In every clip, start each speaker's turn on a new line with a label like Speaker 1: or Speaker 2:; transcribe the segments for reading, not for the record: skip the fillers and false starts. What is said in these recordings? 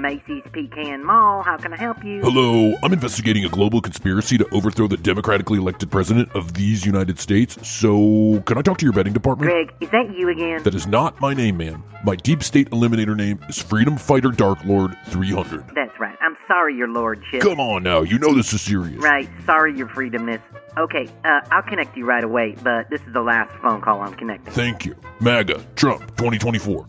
Speaker 1: Macys Pecan Mall. How can I help you?
Speaker 2: Hello, I'm investigating a global conspiracy to overthrow the democratically elected president of these United States. So, can I talk to your betting department?
Speaker 1: Greg, is that you again?
Speaker 2: That is not my name, ma'am. My deep state eliminator name is Freedom Fighter Darklord 300.
Speaker 1: That's right. I'm sorry, your lordship.
Speaker 2: Come on now, you know this is serious.
Speaker 1: Right. Sorry, your freedomness. Okay, I'll connect you right away, but this is the last phone call I'm connecting.
Speaker 2: Thank you. MAGA, Trump, 2024.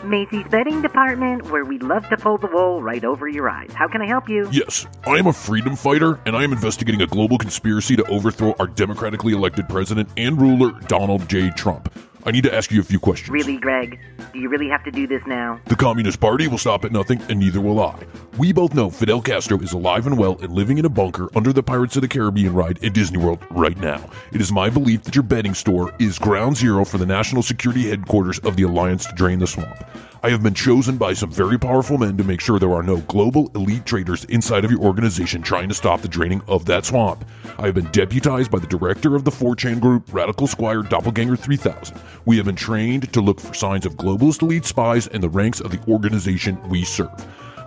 Speaker 1: Macys Betting Department, where we love to pull the wool right over your eyes. How can I help you?
Speaker 2: Yes, I am a freedom fighter, and I am investigating a global conspiracy to overthrow our democratically elected president and ruler, Donald J. Trump. I need to ask you a few questions.
Speaker 1: Really, Greg? Do you really have to do this now?
Speaker 2: The Communist Party will stop at nothing, and neither will I. We both know Fidel Castro is alive and well and living in a bunker under the Pirates of the Caribbean ride at Disney World right now. It is my belief that your betting store is ground zero for the national security headquarters of the Alliance to drain the swamp. I have been chosen by some very powerful men to make sure there are no global elite traders inside of your organization trying to stop the draining of that swamp. I have been deputized by the director of the 4chan group, Radical Squire Doppelganger 3000. We have been trained to look for signs of globalist elite spies in the ranks of the organization we serve.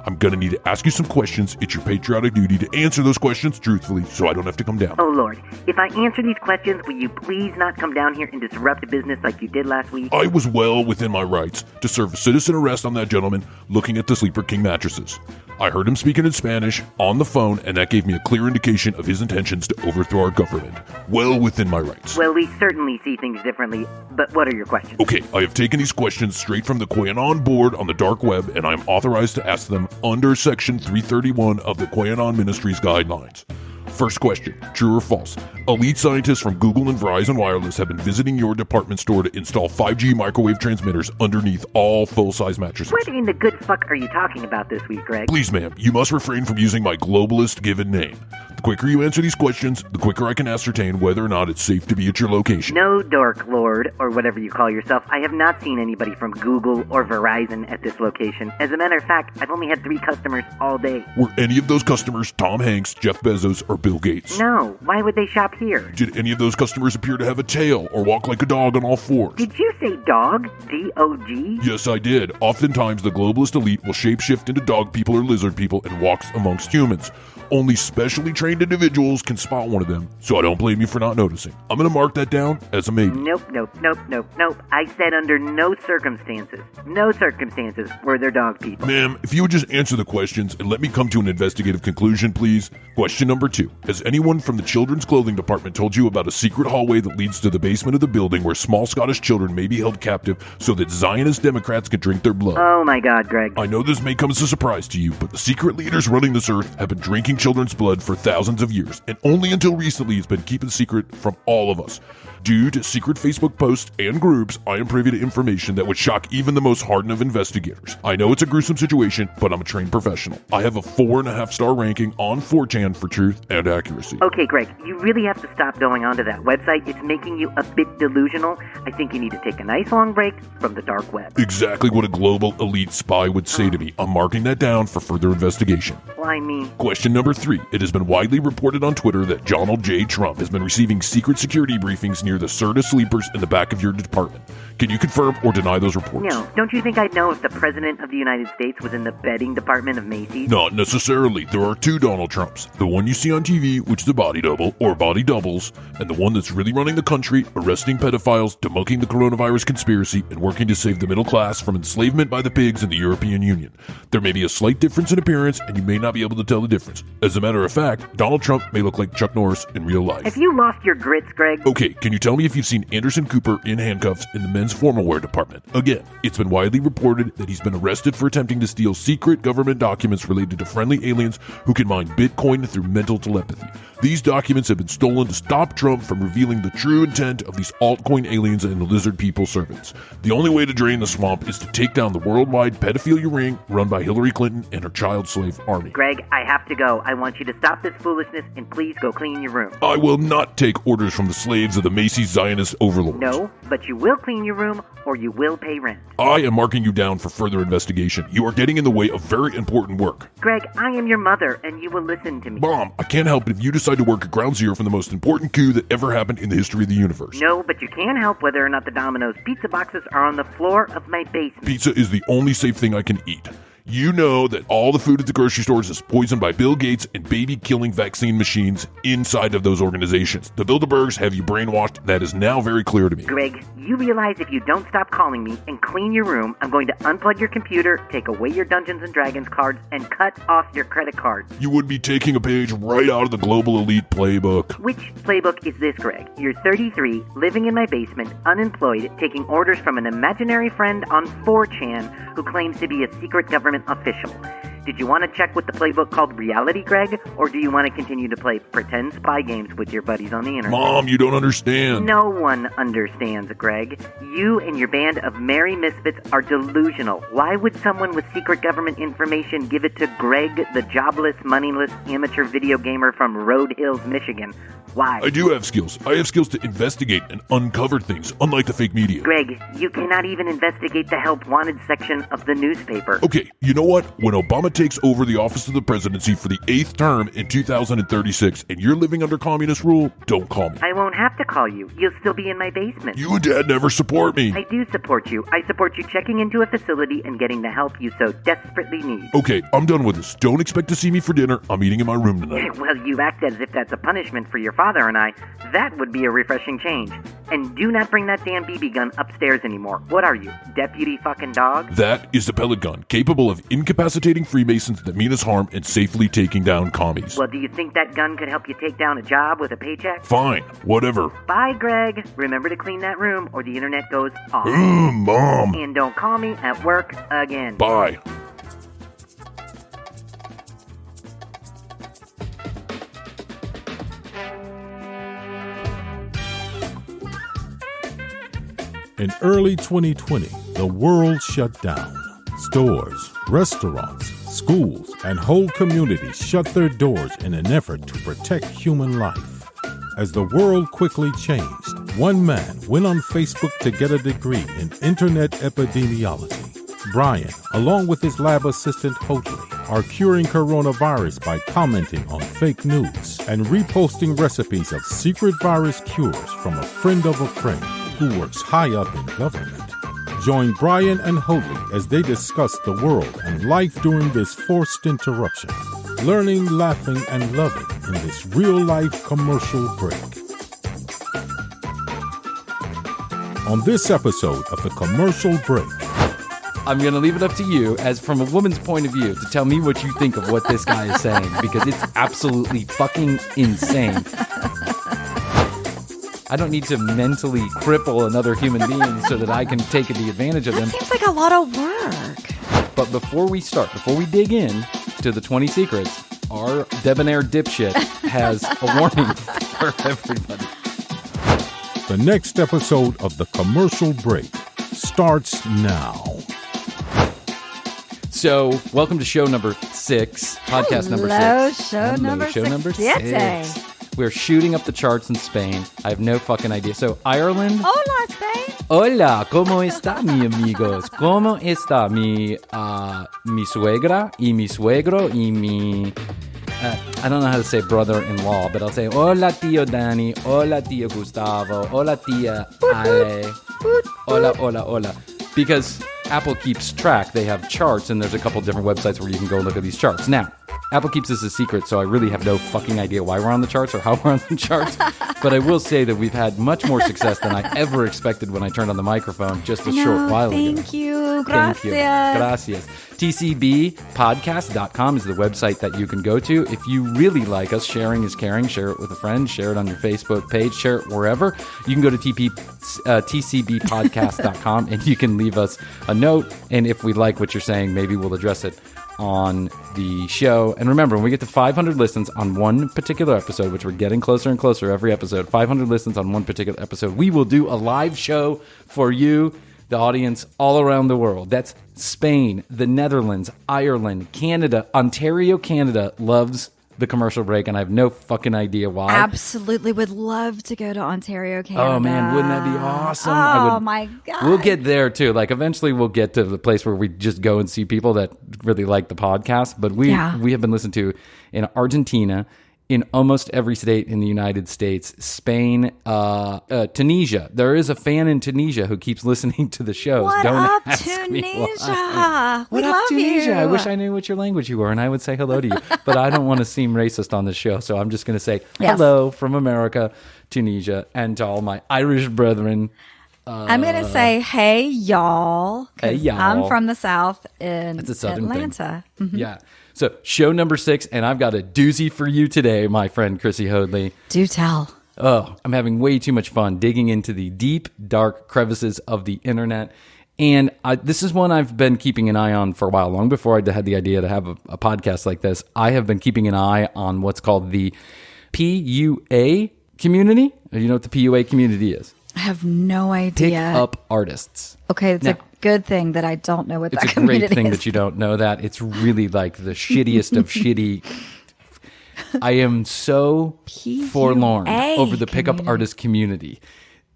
Speaker 2: I'm gonna need to ask you some questions. It's your patriotic duty to answer those questions truthfully so I don't have to come down.
Speaker 1: Oh, Lord. If I answer these questions, will you please not come down here and disrupt business like you did last week?
Speaker 2: I was well within my rights to serve a citizen arrest on that gentleman looking at the Sleeper King mattresses. I heard him speaking in Spanish on the phone, and that gave me a clear indication of his intentions to overthrow our government. Well within my rights.
Speaker 1: Well, we certainly see things differently, but what are your questions?
Speaker 2: Okay, I have taken these questions straight from the QAnon board on the dark web, and I am authorized to ask them under Section 331 of the QAnon Ministries Guidelines. First question, true or false? Elite scientists from Google and Verizon Wireless have been visiting your department store to install 5G microwave transmitters underneath all full-size mattresses.
Speaker 1: What in the good fuck are you talking about this week, Greg?
Speaker 2: Please, ma'am, you must refrain from using my globalist given name. The quicker you answer these questions, the quicker I can ascertain whether or not it's safe to be at your location.
Speaker 1: No, Darklord, or whatever you call yourself, I have not seen anybody from Google or Verizon at this location. As a matter of fact, I've only had 3 customers all day.
Speaker 2: Were any of those customers Tom Hanks, Jeff Bezos, or Bill Gates?
Speaker 1: No, why would they shop here?
Speaker 2: Did any of those customers appear to have a tail or walk like a dog on all fours?
Speaker 1: Did you say dog? D-O-G?
Speaker 2: Yes, I did. Oftentimes, the globalist elite will shapeshift into dog people or lizard people and walks amongst humans. Only specially trained individuals can spot one of them, so I don't blame you for not noticing. I'm going to mark that down as a maybe.
Speaker 1: Nope. I said under no circumstances were there dog people.
Speaker 2: Ma'am, if you would just answer the questions and let me come to an investigative conclusion, please. Question number 2. Has anyone from the children's clothing department told you about a secret hallway that leads to the basement of the building where small Scottish children may be held captive so that Zionist Democrats can drink their blood?
Speaker 1: Oh my God, Greg.
Speaker 2: I know this may come as a surprise to you, but the secret leaders running this earth have been drinking children's blood for thousands of years, and only until recently it's been keeping secret from all of us. Due to secret Facebook posts and groups, I am privy to information that would shock even the most hardened of investigators. I know it's a gruesome situation, but I'm a trained professional. I have a 4.5-star ranking on 4chan for truth and accuracy.
Speaker 1: Okay, Greg, you really have to stop going onto that website. It's making you a bit delusional. I think you need to take a nice long break from the dark web.
Speaker 2: Exactly what a global elite spy would say to me. I'm marking that down for further investigation.
Speaker 1: Why me?
Speaker 2: Question number 3. It has been widely reported on Twitter that Donald J. Trump has been receiving secret security briefings near the Serta sleepers in the back of your department. Can you confirm or deny those reports?
Speaker 1: No. Don't you think I'd know if the President of the United States was in the betting department of Macys?
Speaker 2: Not necessarily. There are 2 Donald Trumps. The one you see on TV, which is a body double, or body doubles, and the one that's really running the country, arresting pedophiles, debunking the coronavirus conspiracy, and working to save the middle class from enslavement by the pigs in the European Union. There may be a slight difference in appearance, and you may not be able to tell the difference. As a matter of fact, Donald Trump may look like Chuck Norris in real life.
Speaker 1: Have you lost your grits, Greg?
Speaker 2: Okay, can you tell me if you've seen Anderson Cooper in handcuffs in the men's formal wear department? Again, it's been widely reported that he's been arrested for attempting to steal secret government documents related to friendly aliens who can mine Bitcoin through mental telepathy. These documents have been stolen to stop Trump from revealing the true intent of these altcoin aliens and the lizard people servants. The only way to drain the swamp is to take down the worldwide pedophilia ring run by Hillary Clinton and her child slave army.
Speaker 1: Greg, I have to go. I want you to stop this foolishness and please go clean your room.
Speaker 2: I will not take orders from the slaves of the Macys Zionist overlords.
Speaker 1: No, but you will clean your room or you will pay rent.
Speaker 2: I am marking you down for further investigation. You are getting in the way of very important work.
Speaker 1: Greg, I am your mother and you will listen to me.
Speaker 2: Mom, I can't help it if you decide decide to work at Ground Zero for the most important coup that ever happened in the history of the universe.
Speaker 1: No, but you can help whether or not the Domino's pizza boxes are on the floor of my basement.
Speaker 2: Pizza is the only safe thing I can eat. You know that all the food at the grocery stores is poisoned by Bill Gates and baby-killing vaccine machines inside of those organizations. The Bilderbergs have you brainwashed. That is now very clear to me.
Speaker 1: Greg, you realize if you don't stop calling me and clean your room, I'm going to unplug your computer, take away your Dungeons & Dragons cards, and cut off your credit card.
Speaker 2: You would be taking a page right out of the Global Elite playbook.
Speaker 1: Which playbook is this, Greg? You're 33, living in my basement, unemployed, taking orders from an imaginary friend on 4chan who claims to be a secret government official. Did you want to check with the playbook called reality, Greg? Or do you want to continue to play pretend spy games with your buddies on the internet?
Speaker 2: Mom, you don't understand.
Speaker 1: No one understands, Greg. You and your band of merry misfits are delusional. Why would someone with secret government information give it to Greg, the jobless, moneyless, amateur video gamer from Road Hills, Michigan? Why?
Speaker 2: I do have skills. I have skills to investigate and uncover things, unlike the fake media.
Speaker 1: Greg, you cannot even investigate the help wanted section of the newspaper.
Speaker 2: Okay, you know what? When Obama takes over the office of the presidency for the 8th term in 2036 and you're living under communist rule, don't call me.
Speaker 1: I won't have to call you. You'll still be in my basement.
Speaker 2: You and Dad never support me.
Speaker 1: I do support you. I support you checking into a facility and getting the help you so desperately need.
Speaker 2: Okay, I'm done with this. Don't expect to see me for dinner. I'm eating in my room tonight.
Speaker 1: Well, you act as if that's a punishment for your father and I. That would be a refreshing change. And do not bring that damn BB gun upstairs anymore. What are you, deputy fucking dog?
Speaker 2: That is the pellet gun, capable of incapacitating Freemasons that mean us harm and safely taking down commies.
Speaker 1: Well, do you think that gun could help you take down a job with a paycheck?
Speaker 2: Fine, whatever.
Speaker 1: Bye, Greg. Remember to clean that room or the internet goes off.
Speaker 2: Mom.
Speaker 1: And don't call me at work again.
Speaker 2: Bye.
Speaker 3: In early 2020, the world shut down. Stores, restaurants, schools, and whole communities shut their doors in an effort to protect human life. As the world quickly changed, one man went on Facebook to get a degree in internet epidemiology. Bryan, along with his lab assistant Hoadley, are curing coronavirus by commenting on fake news and reposting recipes of secret virus cures from a friend of a friend who works high up in government. Join Bryan and Hoadley as they discuss the world and life during this forced interruption, learning, laughing, and loving in this real-life commercial break. On this episode of The Commercial Break,
Speaker 4: I'm going to leave it up to you, as from a woman's point of view, to tell me what you think of what this guy is saying, because it's absolutely fucking insane. I don't need to mentally cripple another human being so that I can take the advantage of them.
Speaker 5: That seems like a lot of work.
Speaker 4: But before we start, before we dig in to the 20 secrets, our debonair dipshit has a warning for everybody.
Speaker 3: the next episode of The Commercial Break starts now.
Speaker 4: So, welcome to show number 6, podcast number 6.
Speaker 5: Show number 6.
Speaker 4: We're shooting up the charts in Spain. I have no fucking idea. So, Ireland.
Speaker 5: Hola, Spain.
Speaker 4: Hola, ¿cómo está, mi amigos? ¿Cómo está mi suegra y mi suegro y mi... I don't know how to say brother-in-law, but I'll say, hola, tío Danny. Hola, tío Gustavo. Hola, tía Ale. Hola. Because Apple keeps track. They have charts, and there's a couple different websites where you can go look at these charts. Now, Apple keeps this a secret, so I really have no fucking idea why we're on the charts or how we're on the charts. But I will say that we've had much more success than I ever expected when I turned on the microphone just a short while ago.
Speaker 5: Thank you.
Speaker 4: Gracias. TCBpodcast.com is the website that you can go to. If you really like us, sharing is caring. Share it with a friend. Share it on your Facebook page. Share it wherever. You can go to TCBpodcast.com and you can leave us a note. And if we like what you're saying, maybe we'll address it on the show. And remember, when we get to 500 listens on one particular episode, which we're getting closer and closer every episode, 500 listens on one particular episode, we will do a live show for you, the audience all around the world. That's Spain, the Netherlands, Ireland, Canada. Ontario, Canada loves the commercial break, and I have no fucking idea why.
Speaker 5: Absolutely would love to go to Ontario, Canada.
Speaker 4: Oh, man, wouldn't that be awesome?
Speaker 5: Oh, my God.
Speaker 4: We'll get there, too. Like, eventually we'll get to the place where we just go and see people that really like the podcast. But we have been listened to in Argentina, in almost every state in the United States, Spain, Tunisia. There is a fan in Tunisia who keeps listening to the shows.
Speaker 5: What
Speaker 4: Don't
Speaker 5: up,
Speaker 4: ask me
Speaker 5: Tunisia?
Speaker 4: why.
Speaker 5: We
Speaker 4: What up,
Speaker 5: love
Speaker 4: Tunisia?
Speaker 5: you.
Speaker 4: I wish I knew what your language you were, and I would say hello to you. But I don't want to seem racist on this show, so I'm just going to say hello from America, Tunisia, and to all my Irish brethren.
Speaker 5: I'm going to say, hey, y'all. 'Cause
Speaker 4: Hey, y'all.
Speaker 5: I'm from the South in
Speaker 4: That's a Southern
Speaker 5: Atlanta.
Speaker 4: thing. Yeah. So show number 6, and I've got a doozy for you today, my friend Chrissy Hoadley.
Speaker 5: Do tell.
Speaker 4: Oh, I'm having way too much fun digging into the deep, dark crevices of the internet. And this is one I've been keeping an eye on for a while. Long before I had the idea to have a podcast like this, I have been keeping an eye on what's called the PUA community. You know what the PUA community is?
Speaker 5: I have no idea.
Speaker 4: Pick up artists.
Speaker 5: Okay, it's a good thing that I don't know what that community is.
Speaker 4: It's a great thing that you don't know that. It's really like the shittiest of shitty. I am so forlorn over the pickup artist community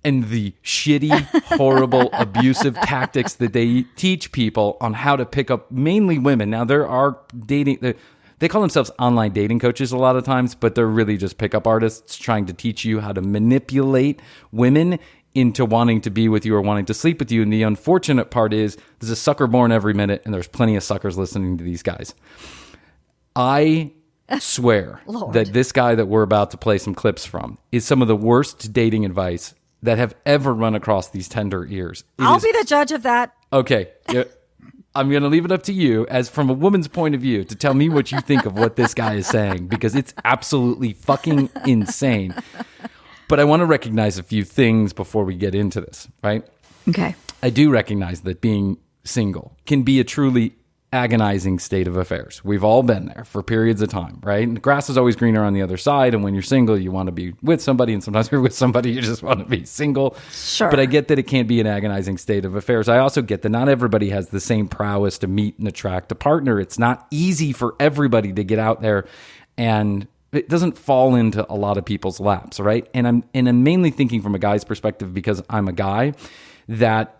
Speaker 4: and the shitty, horrible, abusive tactics that they teach people on how to pick up mainly women. Now, there are dating... They call themselves online dating coaches a lot of times, but they're really just pickup artists trying to teach you how to manipulate women into wanting to be with you or wanting to sleep with you. And the unfortunate part is there's a sucker born every minute, and there's plenty of suckers listening to these guys. I swear that this guy that we're about to play some clips from is some of the worst dating advice that have ever run across these tender ears.
Speaker 5: I'll be the judge of that.
Speaker 4: Okay. I'm going to leave it up to you, as from a woman's point of view, to tell me what you think of what this guy is saying, because it's absolutely fucking insane. But I want to recognize a few things before we get into this, right?
Speaker 5: Okay.
Speaker 4: I do recognize that being single can be a truly agonizing state of affairs. We've all been there for periods of time, right? And the grass is always greener on the other side. And when you're single, you want to be with somebody. And sometimes you're with somebody, you just want to be single.
Speaker 5: Sure.
Speaker 4: But I get that it can be an agonizing state of affairs. I also get that not everybody has the same prowess to meet and attract a partner. It's not easy for everybody to get out there, and it doesn't fall into a lot of people's laps, right? And I'm mainly thinking from a guy's perspective, because I'm a guy, that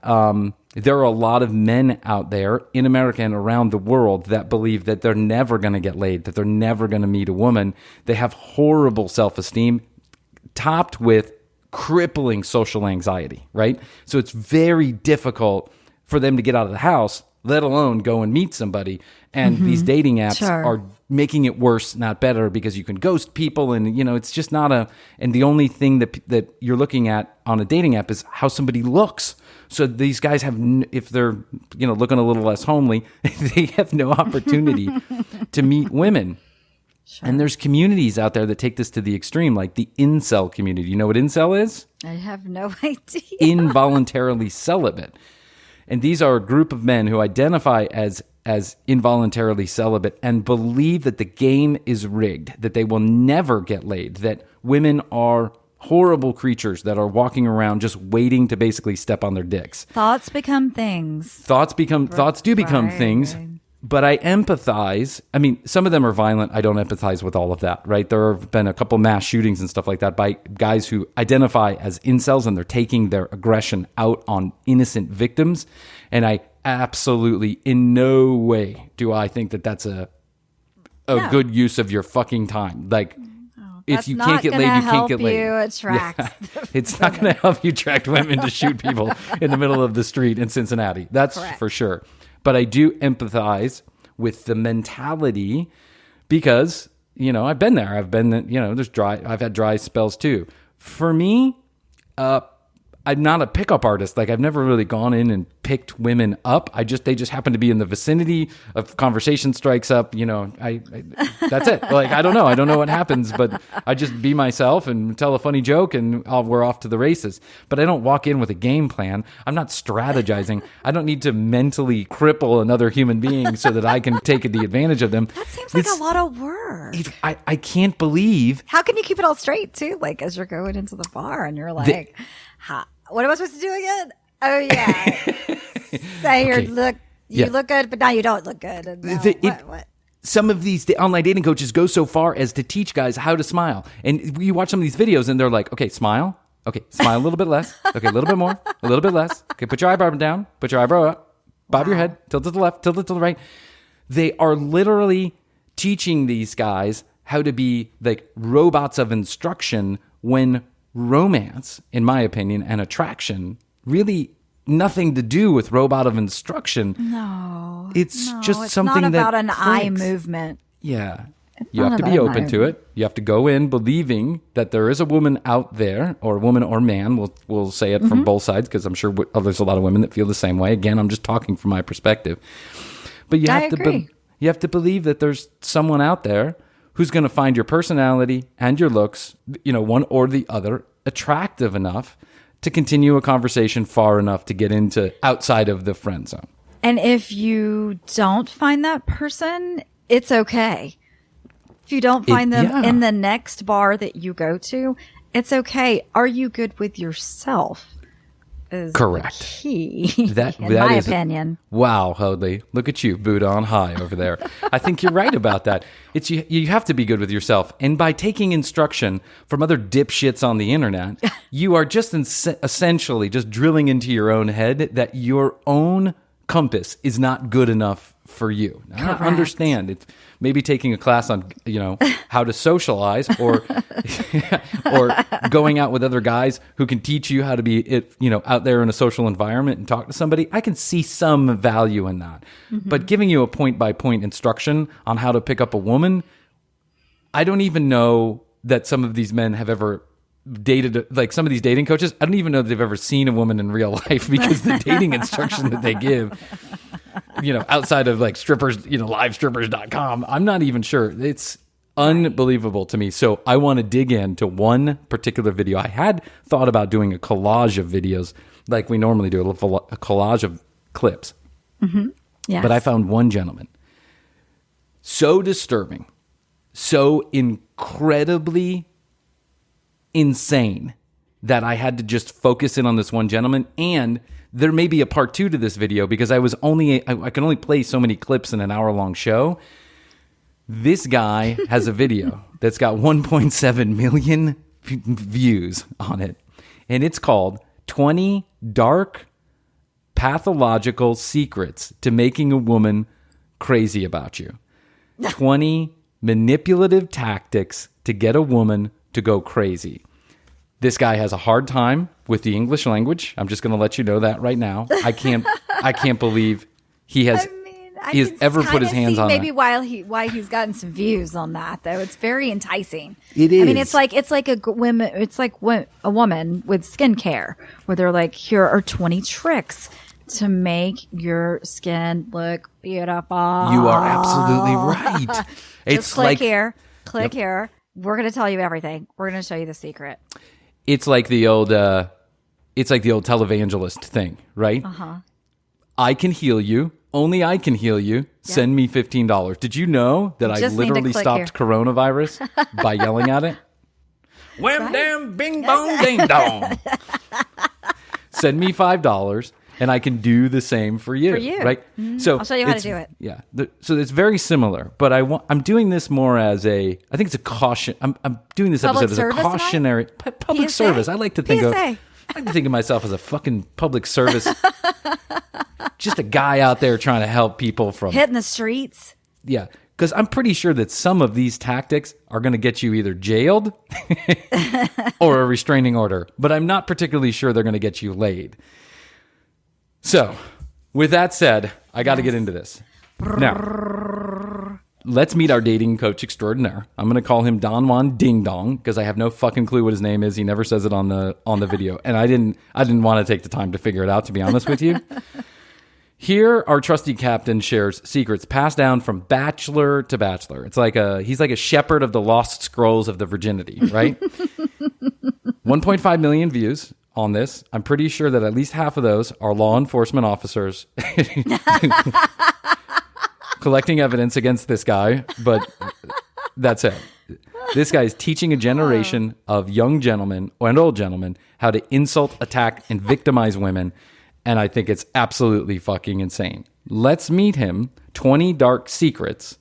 Speaker 4: there are a lot of men out there in America and around the world that believe that they're never going to get laid, that they're never going to meet a woman. They have horrible self-esteem topped with crippling social anxiety, right? So it's very difficult for them to get out of the house, let alone go and meet somebody. And these dating apps are making it worse, not better, because you can ghost people, and it's just not and the only thing that you're looking at on a dating app is how somebody looks. So these guys have, if they're looking a little less homely, they have no opportunity to meet women. Sure. And there's communities out there that take this to the extreme, like the Incel community. You know what Incel is?
Speaker 5: I have no idea.
Speaker 4: Involuntarily celibate. And these are a group of men who identify as involuntarily celibate and believe that the game is rigged, that they will never get laid, that women are horrible creatures that are walking around just waiting to basically step on their dicks.
Speaker 5: Thoughts become things.
Speaker 4: Thoughts do become things.
Speaker 5: Right.
Speaker 4: But I empathize. I mean, some of them are violent. I don't empathize with all of that, right? There have been a couple mass shootings and stuff like that by guys who identify as incels, and they're taking their aggression out on innocent victims. And I absolutely, in no way do I think that that's a good use of your fucking time. Like, if you can't get laid, you can't get laid. It's not going to help you attract women to shoot people in the middle of the street in Cincinnati. That's correct. For sure. But I do empathize with the mentality, because, I've been there. I've been, I've had dry spells too. For me, I'm not a pickup artist. Like, I've never really gone in and picked women up. They just happen to be in the vicinity of conversation strikes up. That's it. Like, I don't know what happens, but I just be myself and tell a funny joke, and we're off to the races. But I don't walk in with a game plan. I'm not strategizing. I don't need to mentally cripple another human being so that I can take the advantage of them.
Speaker 5: That seems like a lot of work.
Speaker 4: I can't believe.
Speaker 5: How can you keep it all straight too? Like, as you're going into the bar and you're like, what am I supposed to do again? Oh yeah, say you look good, but now you don't look good. And what? Some of these online dating coaches go so far as to teach guys how to smile. And you watch some of these videos, and they're like, okay, smile. Okay, smile a little bit less. Okay, a little bit more. A little bit less. Okay, put your eyebrow down. Put your eyebrow up. Bob your head. Tilt it to the left. Tilt it to the right. They are literally teaching these guys
Speaker 4: how to be like robots of instruction when romance, in my opinion, and attraction really nothing to do with robot of instruction.
Speaker 5: No,
Speaker 4: it's just something
Speaker 5: not about
Speaker 4: that
Speaker 5: an eye movement.
Speaker 4: Yeah. You have to be open to it. You have to go in believing that there is a woman out there, or woman or man. We'll say it from both sides, because I'm sure there's a lot of women that feel the same way. Again, I'm just talking from my perspective. But you have to believe that there's someone out there who's going to find your personality and your looks, one or the other, attractive enough to continue a conversation far enough to get into outside of the friend zone.
Speaker 5: And if you don't find that person, it's okay. If you don't find them in the next bar that you go to, it's okay. Are you good with yourself? Is
Speaker 4: correct.
Speaker 5: The key, in my opinion.
Speaker 4: Wow, Hoadley. Look at you, Buddha on high over there. I think you're right about that. It's you have to be good with yourself. And by taking instruction from other dipshits on the internet, you are just essentially just drilling into your own head that your own compass is not good enough for you. Now, I understand it's maybe taking a class on how to socialize, or or going out with other guys who can teach you how to be out there in a social environment and talk to somebody. I can see some value in that. But giving you a point by point instruction on how to pick up a woman, I don't even know that some of these men have ever dated, like some of these dating coaches, I don't even know that they've ever seen a woman in real life, because the dating instruction that they give, outside of like strippers, livestrippers.com, I'm not even sure. It's unbelievable to me. So I want to dig into one particular video. I had thought about doing a collage of videos like we normally do, a collage of clips.
Speaker 5: Yes.
Speaker 4: But I found one gentleman so disturbing, so incredibly insane, that I had to just focus in on this one gentleman. And there may be a part 2 to this video, because I can only play so many clips in an hour-long show. This guy has a video that's got 1.7 million views on it, and it's called 20 Dark Pathological Secrets to Making a Woman Crazy About You. 20 manipulative tactics to get a woman to go crazy. This guy has a hard time with the English language. I'm just going to let you know that right now. I can't believe he has ever put his hands on that.
Speaker 5: Maybe why he's gotten some views on that, though. It's very enticing.
Speaker 4: It is.
Speaker 5: I mean, it's like a woman with skincare, where they're like, here are 20 tricks to make your skin look beautiful.
Speaker 4: You are absolutely right.
Speaker 5: Just click here. Click here. We're going to tell you everything. We're going to show you the secret.
Speaker 4: It's like the old televangelist thing, right? I can heal you. Only I can heal you. Send me $15. Did you know that I literally stopped coronavirus by yelling at it? Wham, damn, bing, bong, ding, dong. Send me $5. And I can do the same for you. Right? So
Speaker 5: I'll show you how to do it.
Speaker 4: Yeah. So it's very similar, but I'm doing this more as I think it's a caution. I'm doing this episode as a cautionary public service. I like to think of myself as a fucking public service. Just a guy out there trying to help people from
Speaker 5: hitting the streets.
Speaker 4: Yeah. Because I'm pretty sure that some of these tactics are going to get you either jailed or a restraining order, but I'm not particularly sure they're going to get you laid. So, with that said, I got to get into this. Now, let's meet our dating coach extraordinaire. I'm going to call him Don Juan Ding Dong, because I have no fucking clue what his name is. He never says it on the video, and I didn't want to take the time to figure it out, to be honest with you. Here, our trusty captain shares secrets passed down from bachelor to bachelor. It's like he's like a shepherd of the lost scrolls of the virginity, right? 1.5 million views on this. I'm pretty sure that at least half of those are law enforcement officers collecting evidence against this guy, but that's it. This guy is teaching a generation of young gentlemen and old gentlemen how to insult, attack, and victimize women, and I think it's absolutely fucking insane. Let's meet him. 20 dark secrets.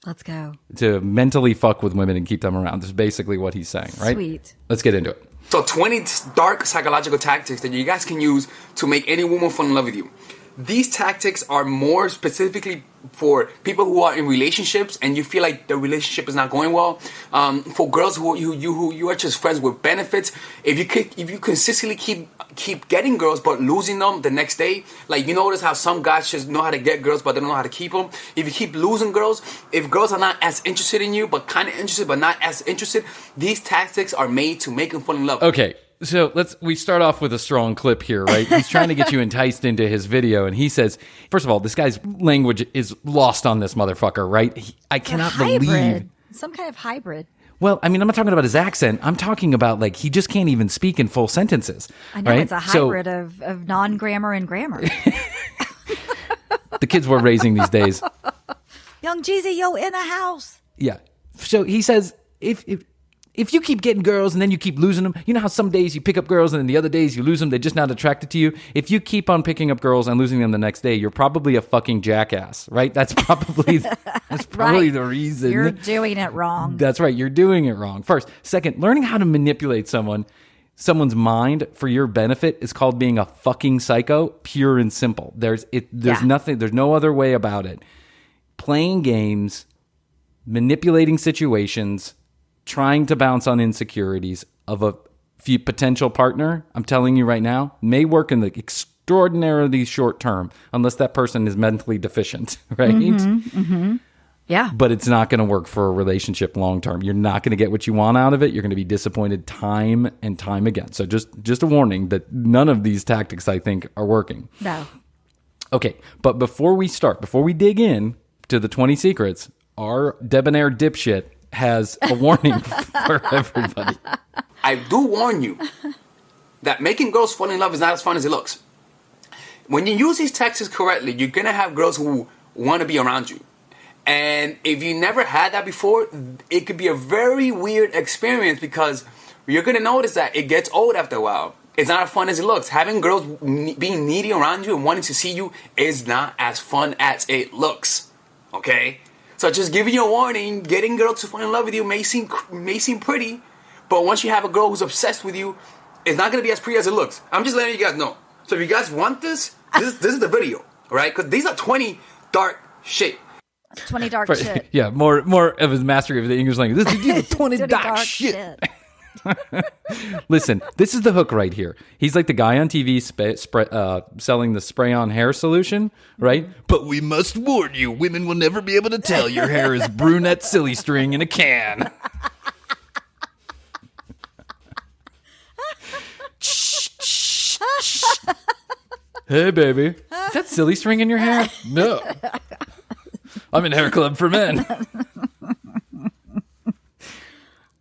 Speaker 5: Let's go.
Speaker 4: To mentally fuck with women and keep them around. This is basically what he's saying, right?
Speaker 5: Sweet.
Speaker 4: Let's get into it.
Speaker 6: So 20 dark psychological tactics that you guys can use to make any woman fall in love with you. These tactics are more specifically for people who are in relationships and you feel like the relationship is not going well, for girls who you are just friends with benefits, if you consistently keep getting girls but losing them the next day, like you notice how some guys just know how to get girls but they don't know how to keep them. If you keep losing girls, if girls are not as interested in you but kind of interested but not as interested, these tactics are made to make them fall in love.
Speaker 4: Okay. So we start off with a strong clip here, right? He's trying to get you enticed into his video, and he says, first of all, this guy's language is lost on this motherfucker, right? I cannot believe...
Speaker 5: Some kind of hybrid.
Speaker 4: Well, I mean, I'm not talking about his accent. I'm talking about, like, he just can't even speak in full sentences.
Speaker 5: I know,
Speaker 4: right?
Speaker 5: It's a hybrid of non-grammar and grammar.
Speaker 4: The kids we're raising these days.
Speaker 5: Young Jeezy, yo, in the house.
Speaker 4: Yeah. So he says, if you keep getting girls and then you keep losing them, you know how some days you pick up girls and then the other days you lose them, they're just not attracted to you? If you keep on picking up girls and losing them the next day, you're probably a fucking jackass, right? That's probably
Speaker 5: Right.
Speaker 4: the reason.
Speaker 5: You're doing it wrong.
Speaker 4: That's right. You're doing it wrong. First. Second, learning how to manipulate someone's mind for your benefit is called being a fucking psycho, pure and simple. There's nothing, there's no other way about it. Playing games, manipulating situations, trying to bounce on insecurities of a potential partner, I'm telling you right now, may work in the extraordinarily short term, unless that person is mentally deficient, right?
Speaker 5: Yeah.
Speaker 4: But it's not going to work for a relationship long term. You're not going to get what you want out of it. You're going to be disappointed time and time again. So just a warning that none of these tactics, I think, are working.
Speaker 5: No.
Speaker 4: Okay, but before we dig in to the 20 secrets, our debonair dipshit has a warning for everybody.
Speaker 6: I do warn you that making girls fall in love is not as fun as it looks. When you use these tactics correctly, you're going to have girls who want to be around you. And if you never had that before, it could be a very weird experience because you're going to notice that it gets old after a while. It's not as fun as it looks. Having girls being needy around you and wanting to see you is not as fun as it looks. Okay? So just giving you a warning, getting girls to fall in love with you may seem pretty, but once you have a girl who's obsessed with you, it's not going to be as pretty as it looks. I'm just letting you guys know. So if you guys want this is the video, right? Because these are 20 dark shit.
Speaker 5: 20 dark shit.
Speaker 4: Yeah, more of his mastery of the English language. These are 20 dark shit. Listen, this is the hook right here. He's like the guy on TV selling the spray-on hair solution, right? But we must warn you, women will never be able to tell your hair is brunette silly string in a can. Hey, baby. Is that silly string in your hair? No. I'm in Hair Club for Men.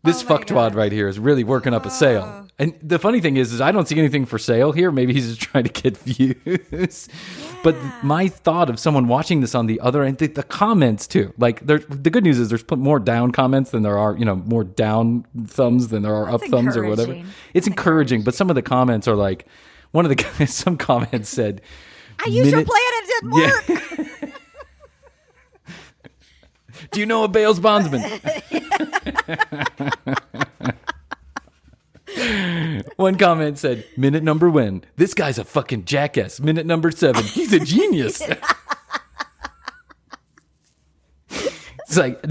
Speaker 4: This fucktwad right here is really working up a sale. And the funny thing is I don't see anything for sale here. Maybe he's just trying to get views. Yeah. But my thought of someone watching this on the other end, the comments too. Like, the good news is there's more down comments than there are, more down thumbs than there are up thumbs or whatever. It's encouraging. But some of the comments are like, one of the guys, some comments said,
Speaker 5: I used your plan and it didn't work.
Speaker 4: Do you know a Bales bondsman? One comment said, minute number 1, this guy's a fucking jackass. Minute number 7, he's a genius. It's like,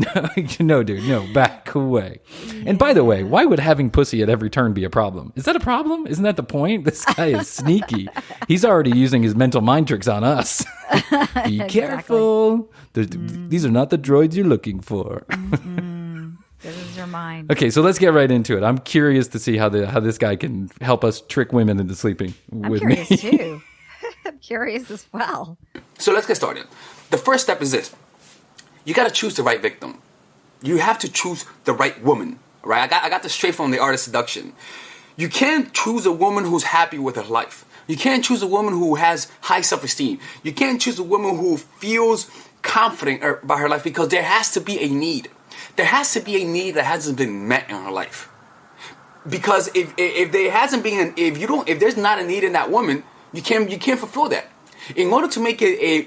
Speaker 4: no, dude, no, back away. And by the way, why would having pussy at every turn be a problem? Is that a problem? Isn't that the point? This guy is sneaky. He's already using his mental mind tricks on us. Be careful. These are not the droids you're looking for.
Speaker 5: This is your mind.
Speaker 4: Okay, so let's get right into it. I'm curious to see how this guy can help us trick women into sleeping with me.
Speaker 5: I'm curious too. I'm curious as well.
Speaker 6: So let's get started. The first step is this. You got to choose the right victim. You have to choose the right woman, right? I got this straight from the Art of Seduction. You can't choose a woman who's happy with her life. You can't choose a woman who has high self-esteem. You can't choose a woman who feels confident about her life because there has to be a need. There has to be a need that hasn't been met in her life. Because if there hasn't been, if there's not a need in that woman, you can't fulfill that. In order to make a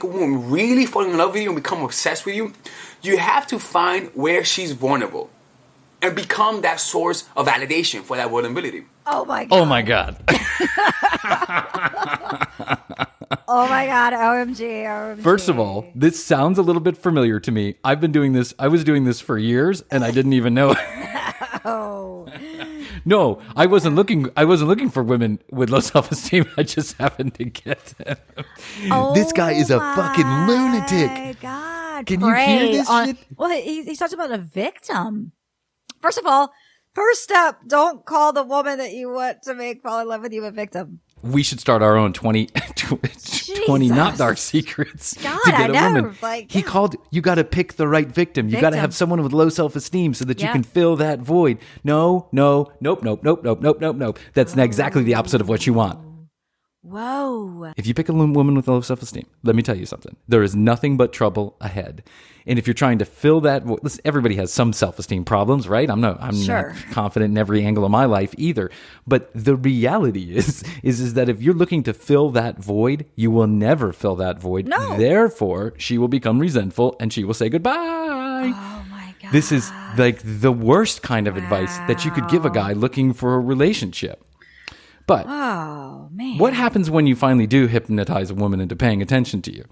Speaker 6: woman really fall in love with you and become obsessed with you, you have to find where she's vulnerable and become that source of validation for that vulnerability.
Speaker 5: Oh my God.
Speaker 4: Oh my God.
Speaker 5: Oh my God, OMG.
Speaker 4: First of all, this sounds a little bit familiar to me. I was doing this for years and I didn't even know.
Speaker 5: Oh.
Speaker 4: No, I wasn't looking for women with low self-esteem. I just happened to get them.
Speaker 5: Oh,
Speaker 2: This guy is a fucking lunatic.
Speaker 5: My God.
Speaker 2: Can you hear this shit?
Speaker 5: Well, he talked about a victim. First of all, first step, don't call the woman that you want to fall in love with you a victim.
Speaker 4: We should start our own 20 not dark secrets
Speaker 5: God,
Speaker 4: to get
Speaker 5: I
Speaker 4: a
Speaker 5: know.
Speaker 4: woman.
Speaker 5: Like,
Speaker 4: He
Speaker 5: yeah.
Speaker 4: called, you got to pick the right victim. You got to have someone with low self-esteem so that you can fill that void. Nope. That's exactly the opposite of what you want.
Speaker 5: Whoa.
Speaker 4: If you pick a woman with low self-esteem, let me tell you something. There is nothing but trouble ahead. And if you're trying to fill that void, listen, everybody has some self-esteem problems, right? I'm not confident in every angle of my life either. But the reality is that if you're looking to fill that void, you will never fill that void.
Speaker 5: No.
Speaker 4: Therefore, she will become resentful and she will say goodbye.
Speaker 5: Oh my God.
Speaker 4: This is like the worst kind of advice that you could give a guy looking for a relationship. But
Speaker 5: oh man,
Speaker 4: what happens when you finally do hypnotize a woman into paying attention to you?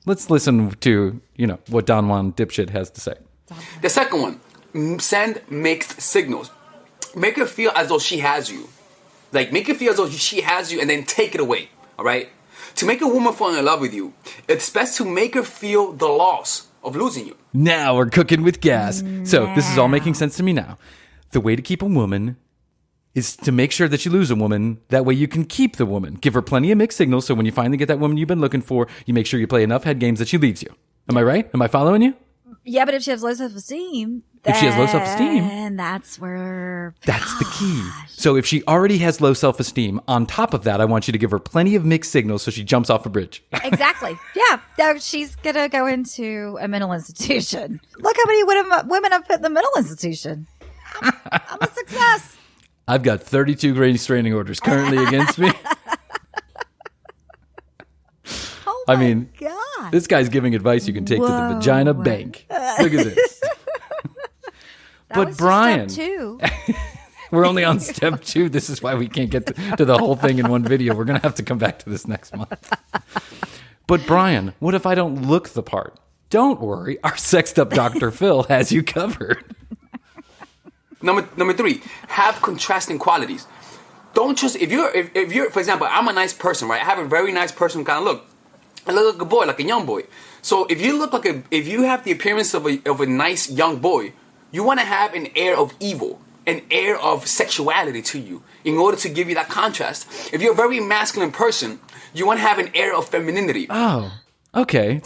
Speaker 4: Let's listen to, what Don Juan Dipshit has to say.
Speaker 6: The second one, send mixed signals. Make her feel as though she has you. Like, make her feel as though she has you and then take it away, all right? To make a woman fall in love with you, it's best to make her feel the loss of losing you.
Speaker 4: Now we're cooking with gas. So this is all making sense to me now. The way to keep a woman is to make sure that you lose a woman. That way you can keep the woman. Give her plenty of mixed signals so when you finally get that woman you've been looking for, you make sure you play enough head games that she leaves you. Am I right? Am I following you?
Speaker 5: Yeah, but if she has low self-esteem,
Speaker 4: If she has low self-esteem,
Speaker 5: then that's where...
Speaker 4: that's the key. So if she already has low self-esteem, on top of that, I want you to give her plenty of mixed signals so she jumps off a bridge.
Speaker 5: Exactly. Yeah. No, she's going to go into a mental institution. Look how many women I've put in the mental institution. I'm a success.
Speaker 4: I've got 32 restraining orders currently against me.
Speaker 5: Oh
Speaker 4: I mean,
Speaker 5: God.
Speaker 4: This guy's giving advice you can take to the vagina bank. Look at this. But
Speaker 5: was
Speaker 4: Bryan,
Speaker 5: step 2.
Speaker 4: we're only on step 2. This is why we can't get to the whole thing in one video. We're going to have to come back to this next month. But Bryan, what if I don't look the part? Don't worry. Our sexed up Dr. Phil has you covered.
Speaker 6: Number 3, have contrasting qualities. Don't just if you're for example, I'm a nice person, right? I have a very nice person kind of look. I look like a boy, like a young boy. So if you have the appearance of a nice young boy, you want to have an air of evil, an air of sexuality to you, in order to give you that contrast. If you're a very masculine person, you want to have an air of femininity.
Speaker 4: Oh, okay.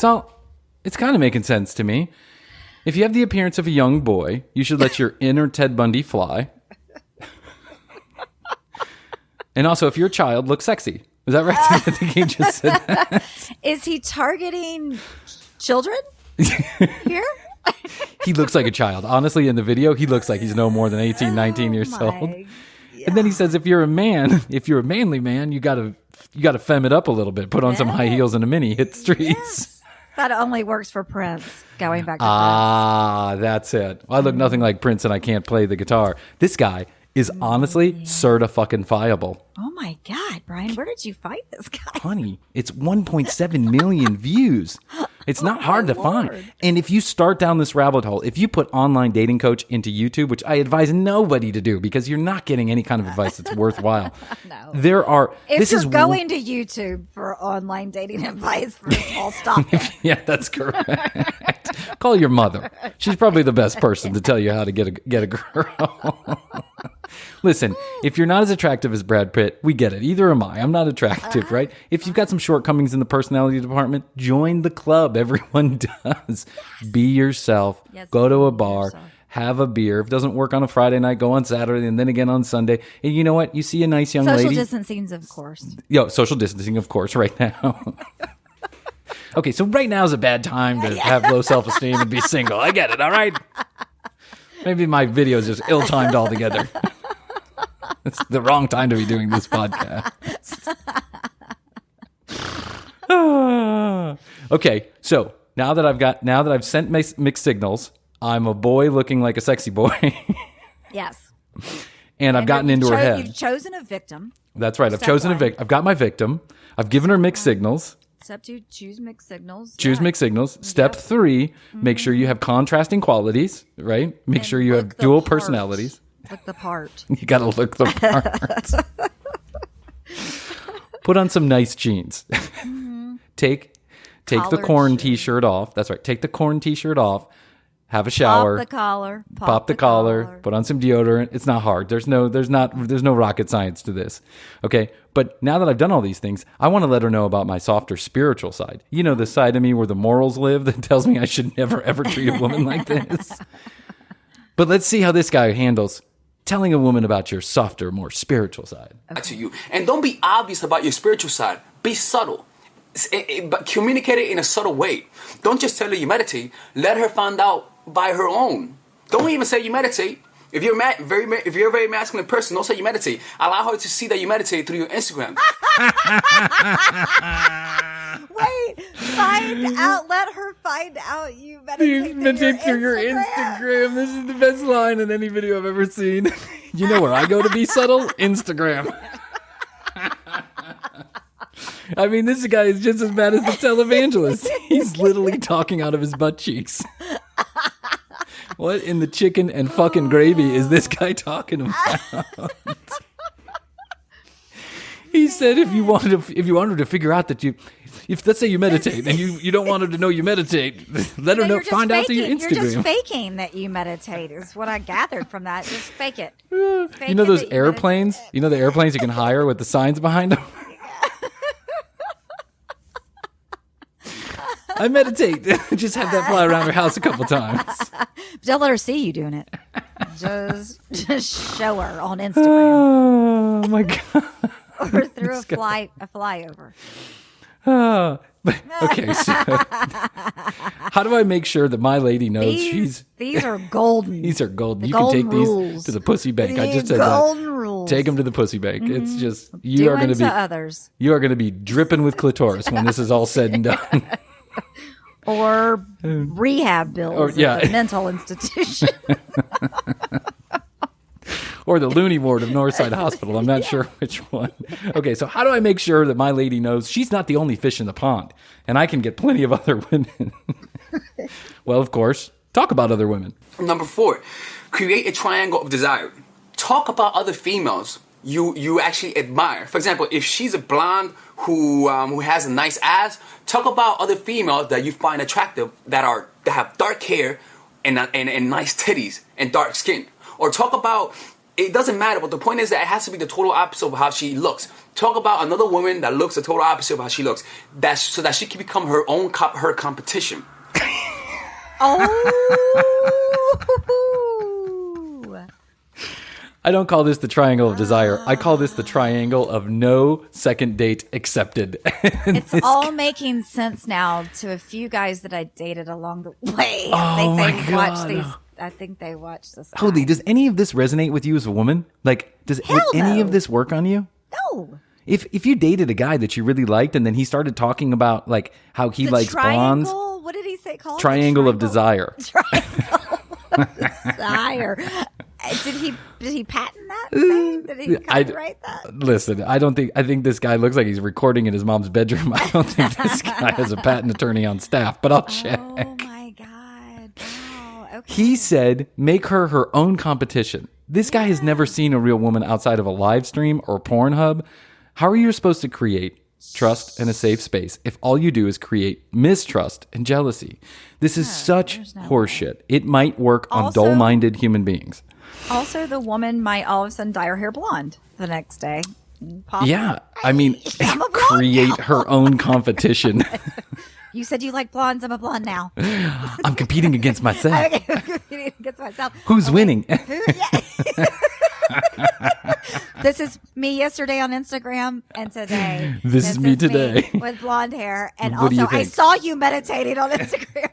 Speaker 4: It's kind of making sense to me. If you have the appearance of a young boy, you should let your inner Ted Bundy fly. And also, if you're a child, look sexy. Is that right? I think he just said that.
Speaker 5: Is he targeting children here?
Speaker 4: He looks like a child. Honestly, in the video, he looks like he's no more than 18, 19 years old. And then he says, if you're a manly man, you gotta femme it up a little bit. Put on some high heels and a mini, hit the streets.
Speaker 5: Yes. That only works for Prince. Going back to
Speaker 4: Prince. That's it. I look nothing like Prince and I can't play the guitar. This guy is honestly certifiable.
Speaker 5: Oh my God, Bryan, where did you find this guy?
Speaker 4: Honey, it's 1.7 million views. It's not hard to find. And if you start down this rabbit hole, if you put online dating coach into YouTube, which I advise nobody to do because you're not getting any kind of advice that's worthwhile.
Speaker 5: No. If you're going to YouTube for online dating advice, first of all, stop it.
Speaker 4: Yeah, that's correct. Call your mother. She's probably the best person to tell you how to get a girl. Listen, if you're not as attractive as Brad Pitt, we get it. Either am I. I'm not attractive, right? If you've got some shortcomings in the personality department, join the club. Everyone does. Be yourself.
Speaker 5: Yes,
Speaker 4: go to a bar. Have a beer. If it doesn't work on a Friday night, go on Saturday and then again on Sunday. And you know what? You see a nice young lady.
Speaker 5: Social distancing, of course.
Speaker 4: Social distancing, of course, right now. Okay, so right now is a bad time to have low self-esteem and be single. I get it, all right? Maybe my video is just ill-timed altogether. It's the wrong time to be doing this podcast. Okay, so now that I've sent mixed signals, I'm a boy looking like a sexy boy.
Speaker 5: Yes.
Speaker 4: And I've gotten into her head.
Speaker 5: You've chosen a victim.
Speaker 4: That's right. I've chosen a victim. I've got my victim. I've given her mixed signals.
Speaker 5: Step 2, choose mixed signals.
Speaker 4: Choose mixed signals. Step 3, make sure you have contrasting qualities, right? Make sure you have dual personalities.
Speaker 5: Look the part.
Speaker 4: You got to look the part. Put on some nice jeans. Take the corn t-shirt off. That's right. Take the corn t-shirt off. Have a shower.
Speaker 5: Pop the collar.
Speaker 4: Pop the collar. Put on some deodorant. It's not hard. There's no rocket science to this. Okay. But now that I've done all these things, I want to let her know about my softer spiritual side. You know, the side of me where the morals live that tells me I should never, ever treat a woman like this. But let's see how this guy handles telling a woman about your softer, more spiritual side.
Speaker 6: Okay. To you. And don't be obvious about your spiritual side. Be subtle. But communicate it in a subtle way. Don't just tell her you meditate. Let her find out by her own. Don't even say you meditate. If you're a very masculine person, don't say you meditate. Allow her to see that you meditate through your Instagram.
Speaker 5: Wait, let her find out you meditate
Speaker 4: through your Instagram. This is the best line in any video I've ever seen. You know where I go to be subtle? Instagram. I mean, this guy is just as bad as the televangelist. He's literally talking out of his butt cheeks. What in the chicken and fucking gravy is this guy talking about? He said if you wanted to figure out that if let's say you meditate and you don't want her to know you meditate, let her know. Find out through your Instagram.
Speaker 5: You're just faking that you meditate is what I gathered from that. Just fake it.
Speaker 4: You know those airplanes? You know the airplanes you can hire with the signs behind them? I meditate. Just have that fly around her house a couple times.
Speaker 5: Don't let her see you doing it. Just show her on Instagram.
Speaker 4: Oh my god!
Speaker 5: Or through a flyover.
Speaker 4: Okay, so how do I make sure that my lady knows
Speaker 5: these are golden?
Speaker 4: These are golden. You
Speaker 5: golden
Speaker 4: can take
Speaker 5: rules.
Speaker 4: these to the pussy bank. I just said
Speaker 5: golden
Speaker 4: that.
Speaker 5: Rules.
Speaker 4: Take them to the pussy bank.
Speaker 5: Mm-hmm.
Speaker 4: It's just you are going to be
Speaker 5: others.
Speaker 4: You are going to be dripping with clitoris when this is all said and done.
Speaker 5: Or rehab bills at the mental institution.
Speaker 4: Or the loony ward of Northside Hospital. I'm not sure which one. Okay, so how do I make sure that my lady knows she's not the only fish in the pond and I can get plenty of other women? Well, of course, talk about other women.
Speaker 6: Number 4, create a triangle of desire. Talk about other females you actually admire. For example, if she's a blonde who has a nice ass, talk about other females that you find attractive that have dark hair and nice titties and dark skin. Or talk about, it doesn't matter, but the point is that it has to be the total opposite of how she looks. Talk about another woman that looks the total opposite of how she looks, so that she can become her own her competition.
Speaker 4: I don't call this the triangle of desire. I call this the triangle of no second date accepted.
Speaker 5: It's all making sense now to a few guys that I dated along the way. I think they watch this.
Speaker 4: Holy, does any of this resonate with you as a woman? Like, would any of this work on you?
Speaker 5: No.
Speaker 4: If you dated a guy that you really liked and then he started talking about like how he likes blondes.
Speaker 5: What did he say called?
Speaker 4: Triangle of desire.
Speaker 5: Triangle of desire. Did he patent that thing? Did he copyright that?
Speaker 4: Listen, I think this guy looks like he's recording in his mom's bedroom. I don't think this guy has a patent attorney on staff, but I'll check.
Speaker 5: Oh my God. Wow. Okay.
Speaker 4: He said, make her own competition. This guy has never seen a real woman outside of a live stream or Pornhub. How are you supposed to create trust and a safe space if all you do is create mistrust and jealousy? This is such horseshit. It might work on dull-minded human beings.
Speaker 5: Also, the woman might all of a sudden dye her hair blonde the next day.
Speaker 4: I mean, create her own competition.
Speaker 5: You said you like blondes. I'm a blonde now.
Speaker 4: I'm competing against myself.
Speaker 5: I'm competing against myself.
Speaker 4: Who's winning?
Speaker 5: This is me yesterday on Instagram, and today.
Speaker 4: This is me today.
Speaker 5: Me with blonde hair. And
Speaker 4: What do you
Speaker 5: also, I
Speaker 4: think?
Speaker 5: saw you meditating on Instagram.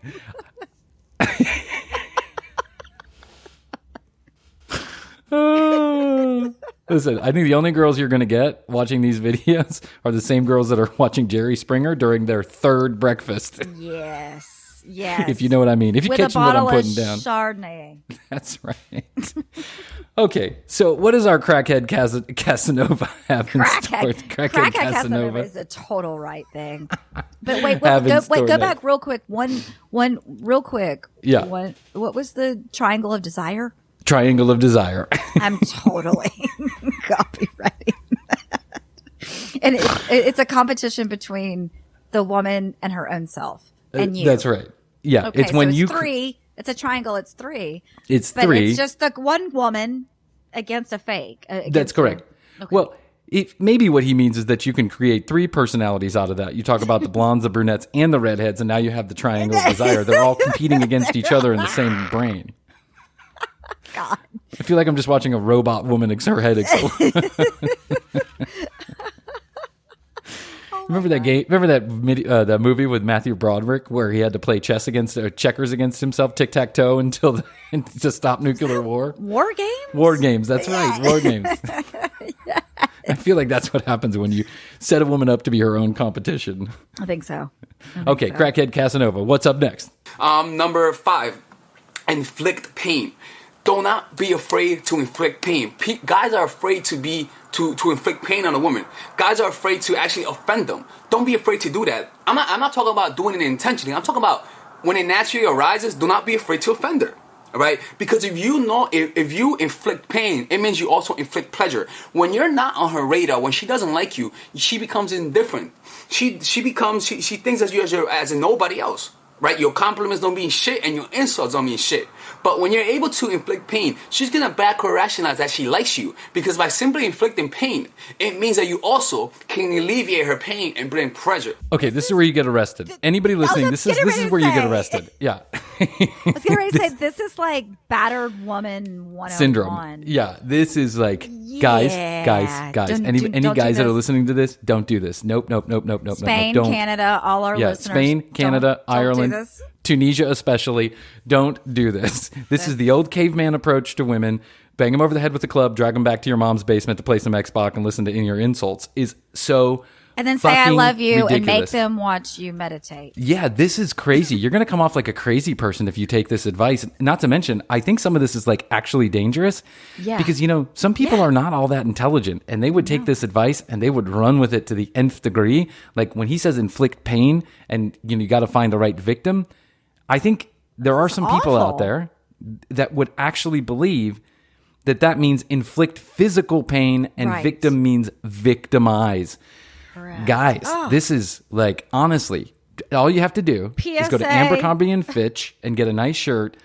Speaker 4: Listen, I think the only girls you're going to get watching these videos are the same girls that are watching Jerry Springer during their third breakfast.
Speaker 5: Yes. Yes.
Speaker 4: If you know what I mean. If you're catching what I'm putting down.
Speaker 5: Chardonnay.
Speaker 4: That's right. Okay, so what does our crackhead Casanova have in store?
Speaker 5: Crackhead Casanova is the total right thing. But wait, go back real quick. One real quick.
Speaker 4: Yeah.
Speaker 5: What was the triangle of desire?
Speaker 4: Triangle of desire.
Speaker 5: I'm totally copywriting that. And it's a competition between the woman and her own self and you.
Speaker 4: That's right. Yeah.
Speaker 5: Okay,
Speaker 4: it's when
Speaker 5: so
Speaker 4: you
Speaker 5: three. It's a triangle. It's three.
Speaker 4: It's
Speaker 5: but
Speaker 4: three.
Speaker 5: It's just the one woman against a fake.
Speaker 4: That's correct.
Speaker 5: Okay.
Speaker 4: Well, maybe what he means is that you can create three personalities out of that. You talk about the blondes, the brunettes, and the redheads, and now you have the triangle of desire. They're all competing against each other in the same brain.
Speaker 5: God.
Speaker 4: I feel like I'm just watching a robot woman her head explode. Remember that game? Remember that movie with Matthew Broderick where he had to play checkers against himself, tic tac toe, to stop nuclear war?
Speaker 5: War games.
Speaker 4: War games. That's right. War games. Yes. I feel like that's what happens when you set a woman up to be her own competition.
Speaker 5: I think so.
Speaker 4: Okay, Crackhead Casanova. What's up next?
Speaker 6: Number 5, inflict pain. Do not be afraid to inflict pain. Guys are afraid to inflict pain on a woman. Guys are afraid to actually offend them. Don't be afraid to do that. I'm not talking about doing it intentionally. I'm talking about when it naturally arises, do not be afraid to offend her. All right? Because if you inflict pain, it means you also inflict pleasure. When you're not on her radar, when she doesn't like you, she becomes indifferent. She thinks of you as a nobody else. Right? Your compliments don't mean shit and your insults don't mean shit. But when you're able to inflict pain, she's going to back her rationalize that she likes you. Because by simply inflicting pain, it means that you also can alleviate her pain and bring pleasure.
Speaker 4: Okay, this is where you get arrested. Anybody listening, this is where you get arrested. Yeah.
Speaker 5: I was getting ready to say, this is like battered woman 101.
Speaker 4: Syndrome. Yeah, this is like, guys. Any guys that are listening to this, don't do this. Nope.
Speaker 5: Spain,
Speaker 4: don't.
Speaker 5: Canada, all our listeners.
Speaker 4: Spain, Canada, Ireland, Tunisia especially, don't do this. This is the old caveman approach to women. Bang them over the head with a club, drag them back to your mom's basement to play some Xbox and listen to your insults is so
Speaker 5: and then say I love you
Speaker 4: ridiculous.
Speaker 5: And make them watch you meditate.
Speaker 4: Yeah, this is crazy. You're going to come off like a crazy person if you take this advice. Not to mention, I think some of this is like actually dangerous.
Speaker 5: Yeah.
Speaker 4: Because, some people are not all that intelligent and they would take this advice and they would run with it to the nth degree. Like when he says inflict pain and, you got to find the right victim. I think there are some people out there that would actually believe that means inflict physical pain and victim means victimize.
Speaker 5: Correct.
Speaker 4: Guys, this is like, honestly, all you have to do is go to Abercrombie and Fitch and get a nice shirt,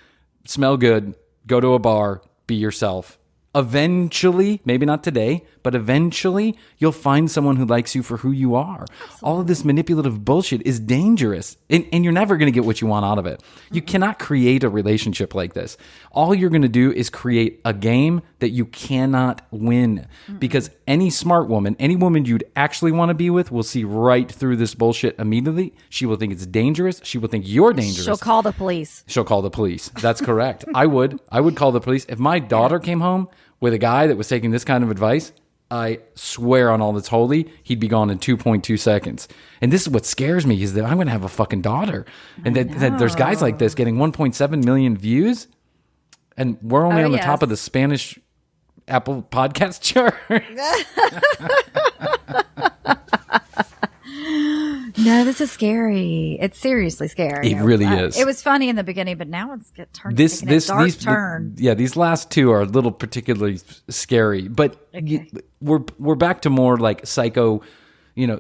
Speaker 4: smell good, go to a bar, be yourself. Eventually, maybe not today, but eventually you'll find someone who likes you for who you are. Absolutely. All of this manipulative bullshit is dangerous, and you're never going to get what you want out of it. You cannot create a relationship like this. All you're going to do is create a game that you cannot win, because any smart woman, any woman you'd actually want to be with will see right through this bullshit immediately. She will think it's dangerous. She will think you're dangerous.
Speaker 5: She'll call the police. That's correct. I would call the police. If my daughter came home with a guy that was taking this kind of advice, I swear on all that's holy, he'd be gone in 2.2 seconds. And this is what scares me, is that I'm going to have a fucking daughter. And that there's guys like this getting 1.7 million views. And we're only on the top of the Spanish Apple podcast chart. No, this is scary. It's seriously scary.
Speaker 4: It really is.
Speaker 5: It was funny in the beginning, but now it's taking a dark turn.
Speaker 4: These last two are a little particularly scary. But we're back to more like psycho,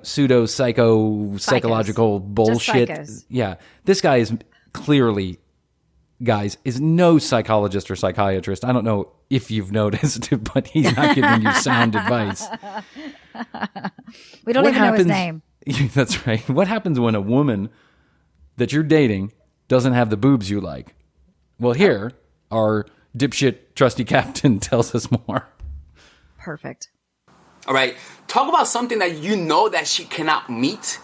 Speaker 4: pseudo psychological bullshit. Yeah, this guy is clearly, guys, is no psychologist or psychiatrist. I don't know if you've noticed, but he's not giving you sound advice.
Speaker 5: We don't even know his name.
Speaker 4: That's right. What happens when a woman that you're dating doesn't have the boobs you like? Well, here, our dipshit trusty captain tells us more.
Speaker 5: Perfect.
Speaker 6: All right. Talk about something that you know that she cannot meet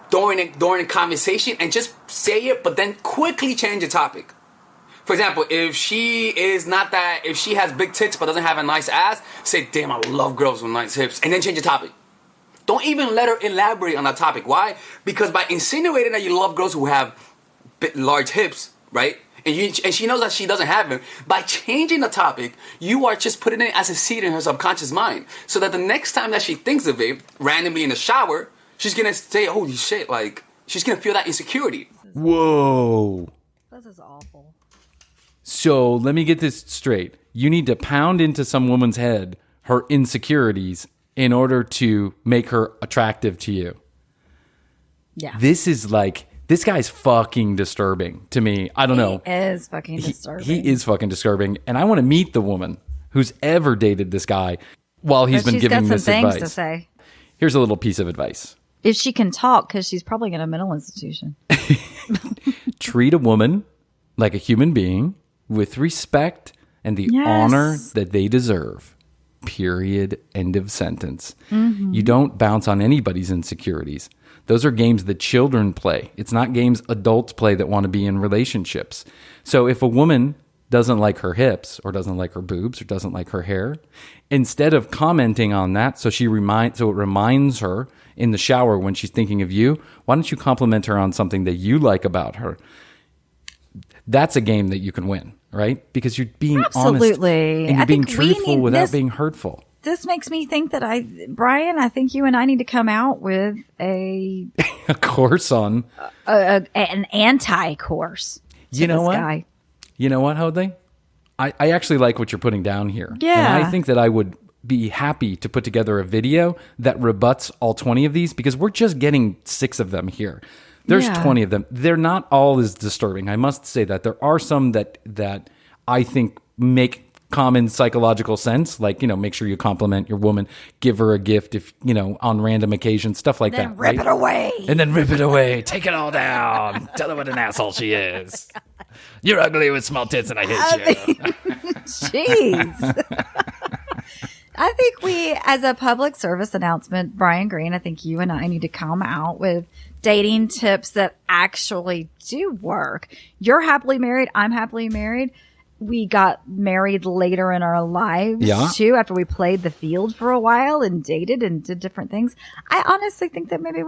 Speaker 6: during a conversation and just say it, but then quickly change the topic. For example, if she has big tits but doesn't have a nice ass, say, damn, I love girls with nice hips, and then change the topic. Don't even let her elaborate on that topic. Why? Because by insinuating that you love girls who have large hips, right? And she knows that she doesn't have them. By changing the topic, you are just putting it as a seed in her subconscious mind, so that the next time that she thinks of it randomly in the shower, she's gonna say, "Holy shit!" Like she's gonna feel that insecurity.
Speaker 4: Whoa.
Speaker 5: This is awful.
Speaker 4: So let me get this straight. You need to pound into some woman's head her insecurities in order to make her attractive to you.
Speaker 5: Yeah.
Speaker 4: This guy's fucking disturbing to me. I don't know.
Speaker 5: He is fucking disturbing.
Speaker 4: He is fucking disturbing. And I want to meet the woman who's ever dated this guy while he's been giving this advice.
Speaker 5: She's got some things to say.
Speaker 4: Here's a little piece of advice.
Speaker 5: If she can talk, because she's probably in a mental institution.
Speaker 4: Treat a woman like a human being with respect and the honor that they deserve. Period. End of sentence. Mm-hmm. You don't bounce on anybody's insecurities. Those are games that children play. It's not games adults play that want to be in relationships. So if a woman doesn't like her hips or doesn't like her boobs or doesn't like her hair, instead of commenting on that so it reminds her in the shower when she's thinking of you, why don't you compliment her on something that you like about her? That's a game that you can win, right? Because you're being honest and you're being truthful without being hurtful.
Speaker 5: This makes me think that Bryan, I think you and I need to come out with a
Speaker 4: course on
Speaker 5: an anti-course.
Speaker 4: You know what? You know what, Hoadley? I actually like what you're putting down here.
Speaker 5: Yeah.
Speaker 4: And I think that I would be happy to put together a video that rebuts all 20 of these, because we're just getting 6 of them here. There's 20 of them. They're not all as disturbing. I must say that there are some that I think make common psychological sense, like, make sure you compliment your woman, give her a gift if, on random occasions, stuff like that.
Speaker 5: Rip it away.
Speaker 4: And then rip it away. Take it all down. Tell her what an asshole she is. You're ugly with small tits and I hate you.
Speaker 5: Jeez. I think we, as a public service announcement, Bryan Green, I think you and I need to come out with dating tips that actually do work. You're happily married. I'm happily married. We got married later in our lives, too, after we played the field for a while and dated and did different things. I honestly think that maybe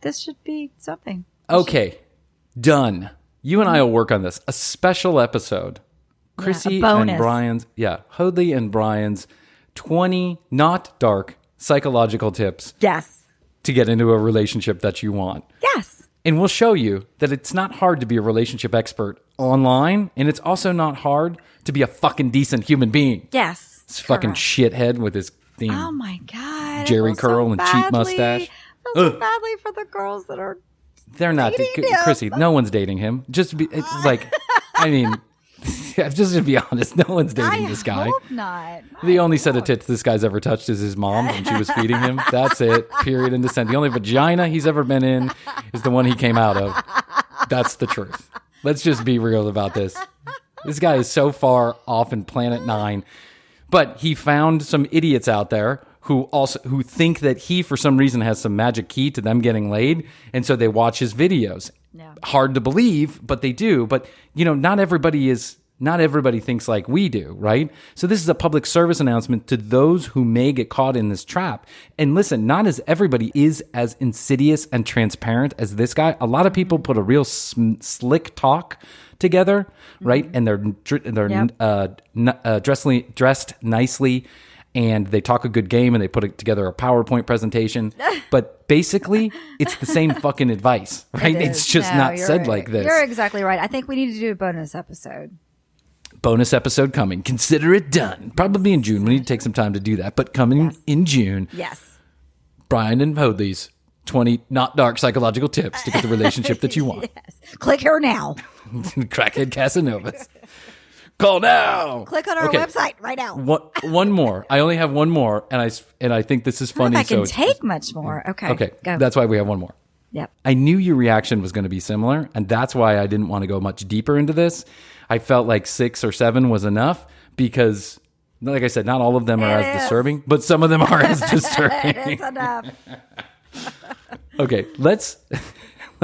Speaker 5: this should be something.
Speaker 4: Okay. Done. You and I will work on this. A special episode. Chrissy and Bryan's, Hoadley and Bryan's 20 not dark psychological tips.
Speaker 5: Yes.
Speaker 4: To get into a relationship that you want.
Speaker 5: Yes.
Speaker 4: And we'll show you that it's not hard to be a relationship expert online, and it's also not hard to be a fucking decent human being.
Speaker 5: Yes.
Speaker 4: This fucking shithead with his theme.
Speaker 5: Oh my God.
Speaker 4: Jerry curl and cheap mustache.
Speaker 5: I feel so badly for the girls that are
Speaker 4: They're not. Chrissy, no one's dating him. Just to be just to be honest, no one's dating this guy.
Speaker 5: I hope not.
Speaker 4: The only set of tits this guy's ever touched is his mom when she was feeding him. That's it. Period. And descent. The only vagina he's ever been in is the one he came out of. That's the truth. Let's just be real about this. This guy is so far off in Planet 9. But he found some idiots out there who think that he, for some reason, has some magic key to them getting laid. And so they watch his videos. Yeah. Hard to believe, but they do. But, not everybody thinks like we do, right? So this is a public service announcement to those who may get caught in this trap. And listen, not as everybody is as insidious and transparent as this guy. A lot of people put a real slick talk together, right? And they're dressed nicely, and they talk a good game, and they put together a PowerPoint presentation. But basically, it's the same fucking advice, right? It's just not said like this.
Speaker 5: You're exactly right. I think we need to do a bonus episode.
Speaker 4: Bonus episode coming. Consider it done. Probably in June. We need to take some time to do that. But coming in June.
Speaker 5: Yes.
Speaker 4: Bryan and Hoadley's 20 not dark psychological tips to get the relationship that you want.
Speaker 5: Yes. Click here now.
Speaker 4: Crackhead Casanovas. Call now.
Speaker 5: Click on our website right now.
Speaker 4: One more. I only have one more, and I think this is funny.
Speaker 5: I don't know if I can take much more. Okay.
Speaker 4: Okay.
Speaker 5: Go.
Speaker 4: That's why we have one more.
Speaker 5: Yep.
Speaker 4: I knew your reaction was going to be similar, and that's why I didn't want to go much deeper into this. I felt like 6 or 7 was enough because, like I said, not all of them are as disturbing, but some of them are as disturbing.
Speaker 5: It's enough.
Speaker 4: Okay, let's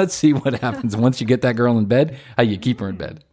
Speaker 4: see what happens once you get that girl in bed, how you keep her in bed.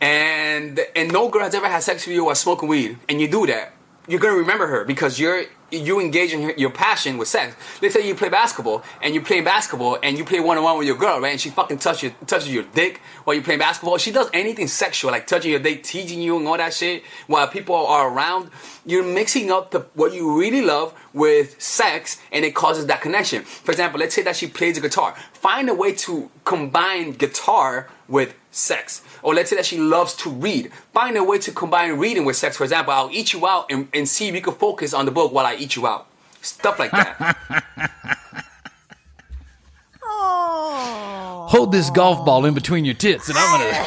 Speaker 6: And no girl has ever had sex with you while smoking weed, and you do that, you're gonna remember her because you're you engage in your passion with sex. Let's say you play basketball and you play one-on-one with your girl, right? And she fucking touches your dick while you're playing basketball. She does anything sexual, like touching your dick, teasing you and all that shit while people are around. You're mixing up what you really love with sex, and it causes that connection. For example, let's say that she plays the guitar. Find a way to combine guitar with sex. Or let's say that she loves to read. Find a way to combine reading with sex. For example, I'll eat you out and see if you can focus on the book while I eat you out. Stuff like that.
Speaker 5: Oh.
Speaker 4: Hold this golf ball in between your tits, and I'm gonna.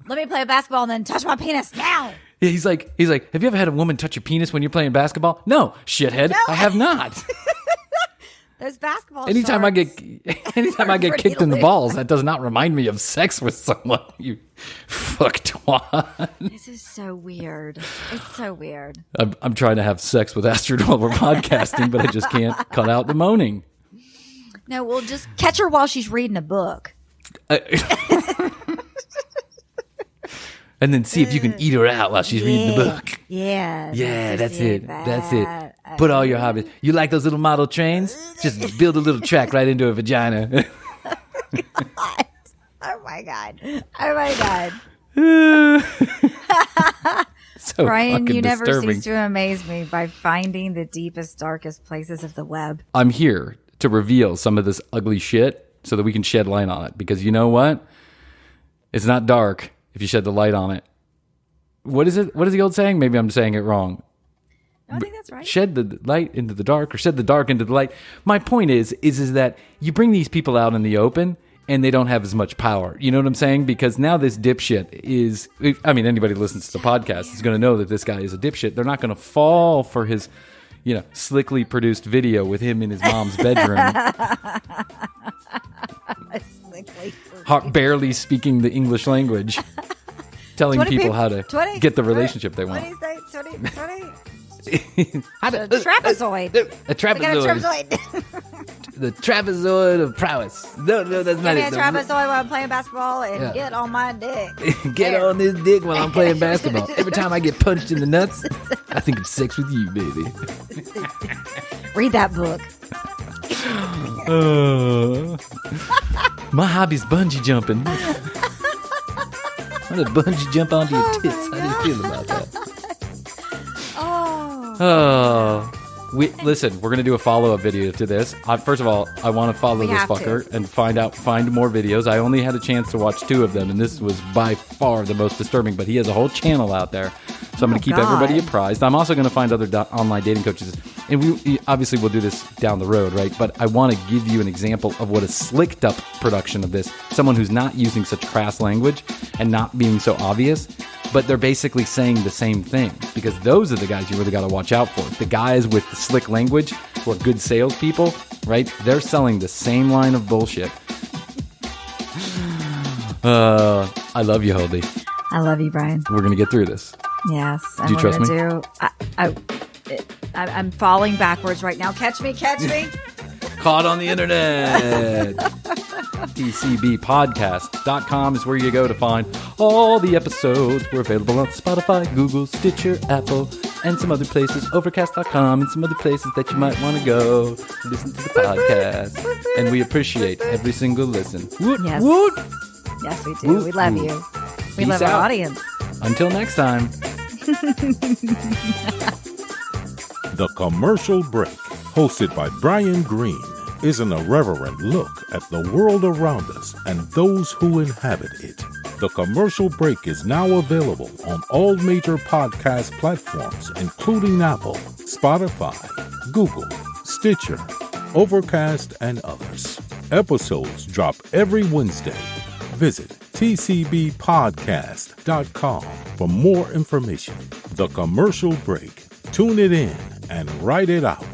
Speaker 5: Let me play basketball and then touch my penis now.
Speaker 4: He's like, have you ever had a woman touch your penis when you're playing basketball? No, shithead, I have not.
Speaker 5: Those basketball
Speaker 4: Anytime I get kicked in the
Speaker 5: Really?
Speaker 4: balls, that does not remind me of sex with someone. You fuck twat.
Speaker 5: This is so weird. It's so weird.
Speaker 4: I'm trying to have sex with Astrid while we're podcasting, but I just can't cut out the moaning.
Speaker 5: No, we'll just catch her while she's reading a book.
Speaker 4: And then see if you can eat her out while she's reading the book.
Speaker 5: Yeah.
Speaker 4: Yeah, that's it. That's it. Put all your hobbies. You like those little model trains? Just build a little track right into a vagina.
Speaker 5: Oh my God. Oh my God.
Speaker 4: So
Speaker 5: Bryan, you never
Speaker 4: disturbing.
Speaker 5: cease to amaze me by finding the deepest, darkest places of the web.
Speaker 4: I'm here to reveal some of this ugly shit so that we can shed light on it. Because you know what? It's not dark if you shed the light on it. What is it? What is the old saying? Maybe I'm saying it wrong.
Speaker 5: No, I think that's right.
Speaker 4: Shed the light into the dark, or shed the dark into the light. My point is that you bring these people out in the open and they don't have as much power. You know what I'm saying? Because now this dipshit is, I mean, anybody who listens to the podcast is going to know that this guy is a dipshit. They're not going to fall for his, slickly produced video with him in his mom's bedroom. Barely speaking the English language. Telling people how to get the relationship they want.
Speaker 5: What do you say? 20?
Speaker 4: How to,
Speaker 5: trapezoid.
Speaker 4: A trapezoid. The trapezoid of prowess. No, that's not it.
Speaker 5: Give me a trapezoid while I'm playing basketball and get on my dick.
Speaker 4: Get on this dick while I'm playing basketball. Every time I get punched in the nuts, I think of sex with you, baby.
Speaker 5: Read that book.
Speaker 4: My hobby's bungee jumping. I'm gonna bungee jump onto your tits. How do you feel about that? Listen, we're gonna do a follow-up video to this. First of all, I want to follow this fucker and find more videos. I only had a chance to watch 2 of them, and this was by far the most disturbing. But he has a whole channel out there, so I'm gonna keep everybody apprised. I'm also gonna find other online dating coaches, and we obviously will do this down the road, right? But I want to give you an example of what a slicked up production of this. Someone who's not using such crass language and not being so obvious. But they're basically saying the same thing, because those are the guys you really got to watch out for. The guys with the slick language who are good salespeople, right? They're selling the same line of bullshit. I love you, Hoadley.
Speaker 5: I love you, Bryan.
Speaker 4: We're going to get through this.
Speaker 5: Yes.
Speaker 4: Do you trust me?
Speaker 5: I'm falling backwards right now. Catch me.
Speaker 4: Caught on the internet. TCBpodcast.com is where you go to find all the episodes. We're available on Spotify, Google, Stitcher, Apple, and some other places. Overcast.com and some other places that you might want to go to listen to the podcast. And we appreciate every single listen. Woot,
Speaker 5: yes.
Speaker 4: Woot.
Speaker 5: Yes, we do.
Speaker 4: Woot,
Speaker 5: we love
Speaker 4: woot.
Speaker 5: you. We
Speaker 4: Peace
Speaker 5: love
Speaker 4: out.
Speaker 5: our audience.
Speaker 4: Until next time.
Speaker 3: The Commercial Break, hosted by Bryan Green, is an irreverent look at the world around us and those who inhabit it. The Commercial Break is now available on all major podcast platforms, including Apple, Spotify, Google, Stitcher, Overcast, and others. Episodes drop every Wednesday. Visit tcbpodcast.com for more information. The Commercial Break. Tune it in and write it out.